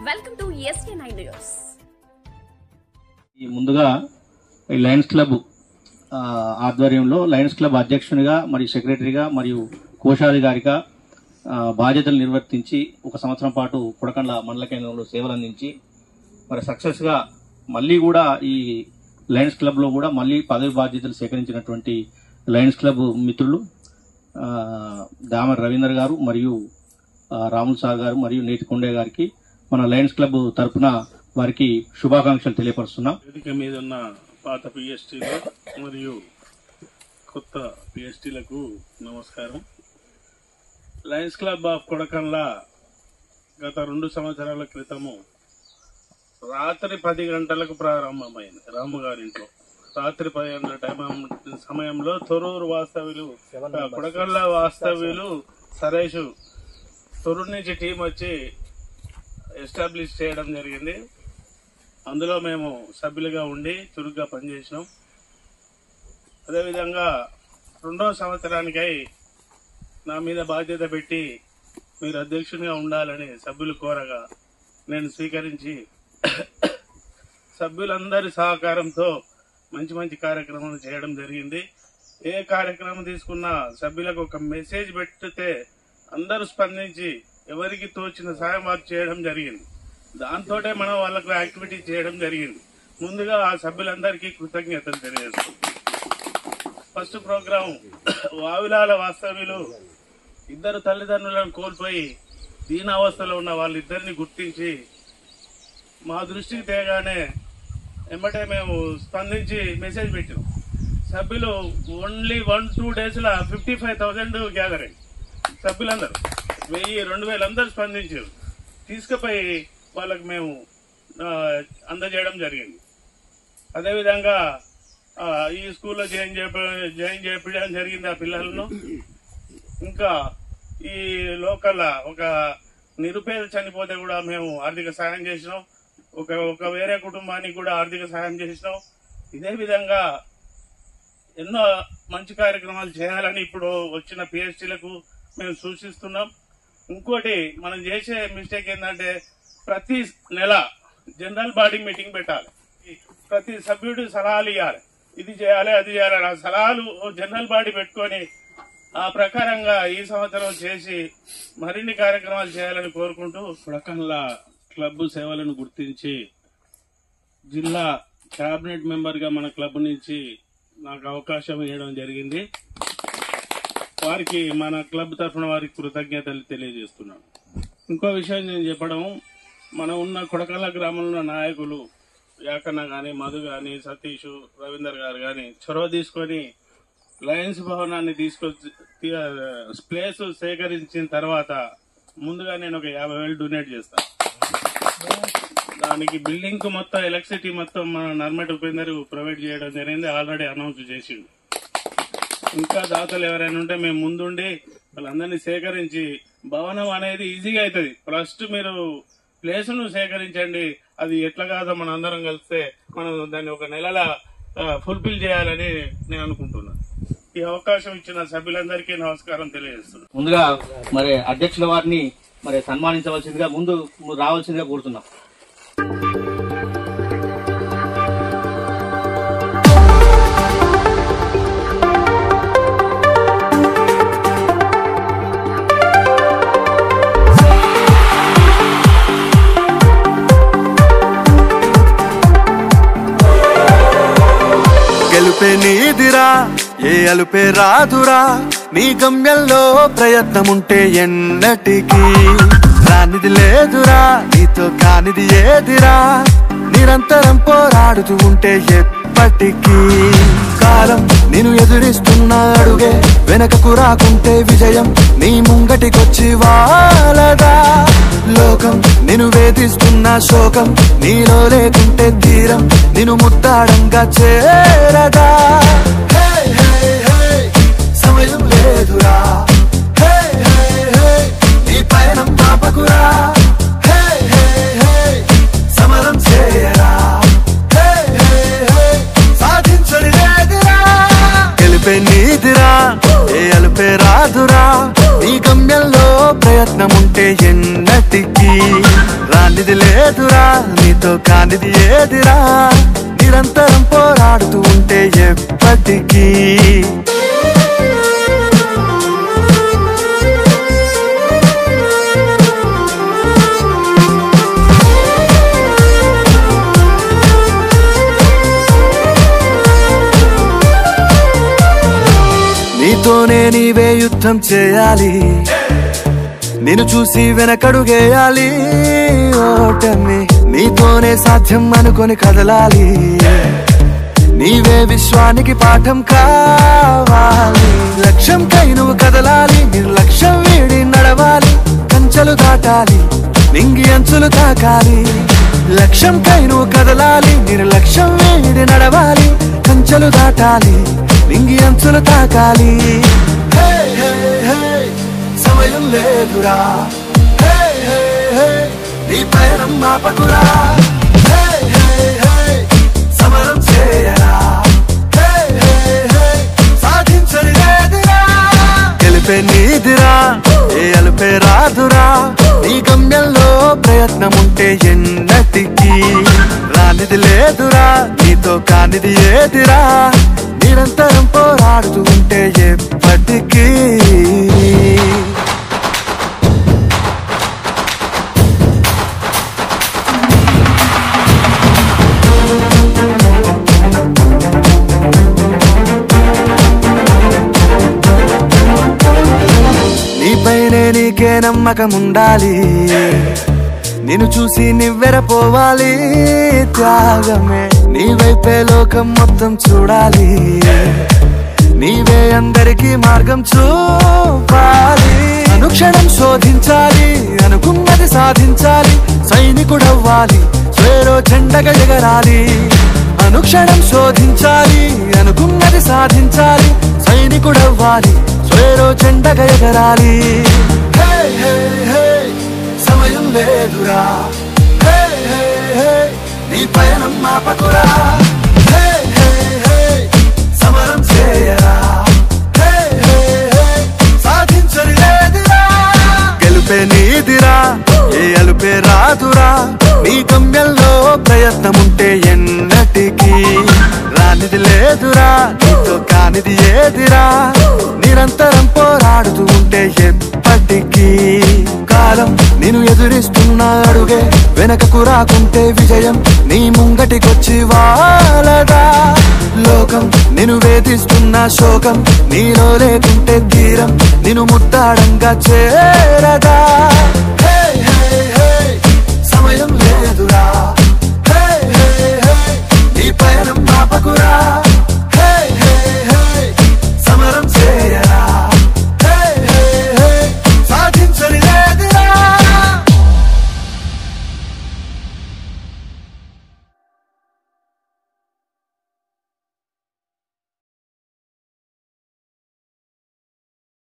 Welcome to SK9 news. ముందుగా Lions club ఆధ్వర్యంలో Lions club అధ్యక్షునిగా మరియు సెక్రటరీగా మరియు కోశాధికారిగా బాధ్యతలు నిర్వర్తించి ఒక సంవత్సరం పాటు కొడకండ్ల మండల కేంద్రంలో సేవలు అందించి మరి సక్సెస్గా మళ్ళీ కూడా ఈ లయన్స్ క్లబ్లో కూడా మళ్ళీ పదవి బాధ్యతలు సేకరించినటువంటి లయన్స్ క్లబ్ మిత్రులు దామర్ రవీందర్ గారు మరియు రాముల్ సార్ గారు మరియు నేతి కొండే గారికి మన లయన్స్ క్లబ్ తరఫున వారికి శుభాకాంక్షలు తెలియపరుస్తున్నాం. వేదిక మీద ఉన్న పాత పిఎస్టీలు మరియు కొత్త పిఎస్టీలకు నమస్కారం. లయన్స్ క్లబ్ ఆఫ్ కొడకండ్ల గత 2 సంవత్సరాల క్రితము రాత్రి 10 గంటలకు ప్రారంభమైంది. రాము గారింట్లో రాత్రి 10 గంటల సమయంలో తొర్రూరు వాస్తవ్యులు కొడకండ్ల వాస్తవ్యులు సరేషు తొర్రూరు నుంచి టీం వచ్చి ఎస్టాబ్లిష్ చేయడం జరిగింది. అందులో మేము సభ్యులుగా ఉండి చురుగ్గా పనిచేసినాం. అదేవిధంగా 2వ సంవత్సరానికై నా మీద బాధ్యత పెట్టి మీరు అధ్యక్షునిగా ఉండాలని సభ్యులు కోరగా నేను స్వీకరించి సభ్యులందరి సహకారంతో మంచి మంచి కార్యక్రమాలు చేయడం జరిగింది. ఏ కార్యక్రమం తీసుకున్నా సభ్యులకు ఒక మెసేజ్ పెట్టితే అందరూ స్పందించి ఎవరికి తోచిన సాయం వారు చేయడం జరిగింది. దాంతోటే మనం వాళ్ళకు యాక్టివిటీ చేయడం జరిగింది. ముందుగా ఆ సభ్యులందరికీ కృతజ్ఞతలు తెలియజేస్తాం. ఫస్ట్ ప్రోగ్రాం వావిలాల వాస్తవ్యులు 2 తల్లిదండ్రులను కోల్పోయి దీనావస్థలో ఉన్న వాళ్ళిద్దరిని గుర్తించి మా దృష్టికి తేగానే వెంబటే మేము స్పందించి మెసేజ్ పెట్టినాం. సభ్యులు ఓన్లీ 1-2 డేస్లో 55,000 గ్యాదరింగ్. సభ్యులందరూ 1000-2000 అందరూ స్పందించారు. తీసుకుపోయి వాళ్ళకి మేము అందజేయడం జరిగింది. అదేవిధంగా ఈ స్కూల్లో జాయిన్ చేయించడం జరిగింది ఆ పిల్లలను. ఇంకా ఈ లోకల్ ఒక నిరుపేద చనిపోతే కూడా మేము ఆర్థిక సహాయం చేసినాం. ఒక వేరే కుటుంబానికి కూడా ఆర్థిక సహాయం చేసినాం. ఇదే విధంగా ఎన్నో మంచి కార్యక్రమాలు చేయాలని ఇప్పుడు వచ్చిన పిహెచ్డీలకు మేము సూచిస్తున్నాం. ఇంకోటి మనం చేసే మిస్టేక్ ఏంటంటే ప్రతి నెల జనరల్ బాడీ మీటింగ్ పెట్టాలి. ప్రతి సభ్యుడు సలహాలు ఇవ్వాలి, ఇది చేయాలి అది చేయాలి. ఆ సలహాలు జనరల్ బాడీ పెట్టుకొని ఆ ప్రకారంగా ఈ సంవత్సరం చేసి మరిన్ని కార్యక్రమాలు చేయాలని కోరుకుంటూ కొడకండ్ల క్లబ్ సేవలను గుర్తించి జిల్లా కేబినెట్ మెంబర్గా మన క్లబ్ నుంచి నాకు అవకాశం ఇవ్వడం జరిగింది. వారికి మన క్లబ్ తరఫున వారికి కృతజ్ఞతలు తెలియజేస్తున్నాను. ఇంకో విషయం నేను చెప్పడం, మనం ఉన్న కొడకండ్ల గ్రామంలో నాయకులు యాకన్న కానీ, మధు కానీ, సతీష్, రవీందర్ గారు కానీ చొరవ తీసుకొని లయన్స్ భవనాన్ని తీసుకొచ్చి ప్లేస్ సేకరించిన తర్వాత ముందుగా నేను ఒక 50,000 డొనేట్ చేస్తాను. దానికి బిల్డింగ్ కు మొత్తం ఎలక్ట్రిసిటీ మొత్తం మన నర్మట్ ఉపేందర్ ప్రొవైడ్ చేయడం జరిగింది. ఆల్రెడీ అనౌన్స్ చేసిండు. ఇంకా దాతలు ఎవరైనా ఉంటే మేము ముందుండి వాళ్ళందరినీ సేకరించి భవనం అనేది ఈజీగా అవుతుంది. ఫస్ట్ మీరు ప్లేస్ ను సేకరించండి. అది ఎట్లా కాదో మన అందరం కలిస్తే మనం దాన్ని ఒక నెలలా ఫుల్ఫిల్ చేయాలని నేను అనుకుంటున్నాను. ఈ అవకాశం ఇచ్చిన సభ్యులందరికీ నమస్కారం తెలియజేస్తున్నాను. ముందుగా మరి అధ్యక్షుల వారిని మరి సన్మానించవలసిందిగా ముందు రావాల్సిందిగా కోరుతున్నాం. గెలుపే నీదిరా, ఏ అలుపే రాదురా, నీ గమ్యంలో ప్రయత్నముంటే ఎన్నటికీ రానిది లేదురా, నీతో కానిది ఏదిరా, నిరంతరం పోరాడుతూ ఉంటే ఎప్పటికీ. కాలం నేను ఎదురిస్తున్న అడుగే వెనకకు రాకుంటే విజయం నీ ముంగటికొచ్చి వాలదా. లోకం నేను వేధిస్తున్న శోకం నీలో లేకుంటే తీరం నేను ముద్దాడంగా చేరదా. సమయం లేదురా, నీ పయనం పాపకురా, సమరం చేయరా, సాధించని లేదురా. గెలిపే నీదిరా, ఏ అలుపే రాదురా, నీ గమ్యంలో ప్రయత్నముంటే ఎన్నటికీ రాని రానిది లేదురా నీతో కానిది ఏదిరా నిరంతరం పోరాడుతూ ఉంటే ఎప్పటికీ నీతోనే నీవే యుద్ధం చేయాలి నిన్ను చూసి వెనకడుగేయాలి ఓటమి నీతోనే సాధ్యం అనుకొని కదలాలి నీవే విశ్వానికి పాఠం కావాలి లక్ష్యంకై నువ్వు కదలాలి నిర్లక్ష్యం వీడి నడవాలి కంచెలు దాటాలి నింగి అంచులు తాకాలి లక్ష్యంకై నువ్వు కదలాలి నిర్లక్ష్యం వీడి నడవాలి కంచెలు దాటాలి నింగి అంచులు తాకాలి సమయం లేదురా నీ పయనం ఆపకురా సమరం చేయరా సాధించని లేదురా గెలిపే నీదిరా ఏ అలుపే రాదురా నీ గమ్యంలో ప్రయత్నం ఉంటే ఎన్నటికీ రానిది లేదురా నీతో కానిది ఏదిరా నిరంతరం పోరాడుతూ ఉంటే ఎప్పటికీ నీపైనే నీకే నమ్మకం ఉండాలి నిన్ను చూసి నివ్వెరపోవాలి త్యాగమే నీ వైపే లోకం మొత్తం చూడాలి నీవే అందరికీ మార్గం చూపాలి అనుక్షణం శోధించాలి అనుకున్నది సాధించాలి సైనికుడవ్వాలి స్వేరో చెండగా ఎగరాలి అనుక్షణం శోధించాలి అనుకున్నది సాధించాలి సైనికుడవ్వాలి స్వేరో చెండగా ఎగరాలి సమయం లేదురా నీ పయనం ఆపకురా సమరం చేయరా సాధించని లేదురా గెలుపే నీదిరా ఏ అలుపే రాదురా నీ గమ్యంలో ప్రయత్నం ఉంటే ఎన్నటికీ రానిది లేదురా నీతో కానిది ఏదిరా నిరంతరం పోరాడుతూ ఉంటే ఎప్పటికీ కాలం నేను ఎదురిస్తున్న అడుగే వెనకకు రాకుంటే విజయం నీ ముంగటికొచ్చి వాలదా లోకం నేను వేధిస్తున్న శోకం నీలో లేకుంటే తీరం నిన్ను ముద్దాడంగా చేరదా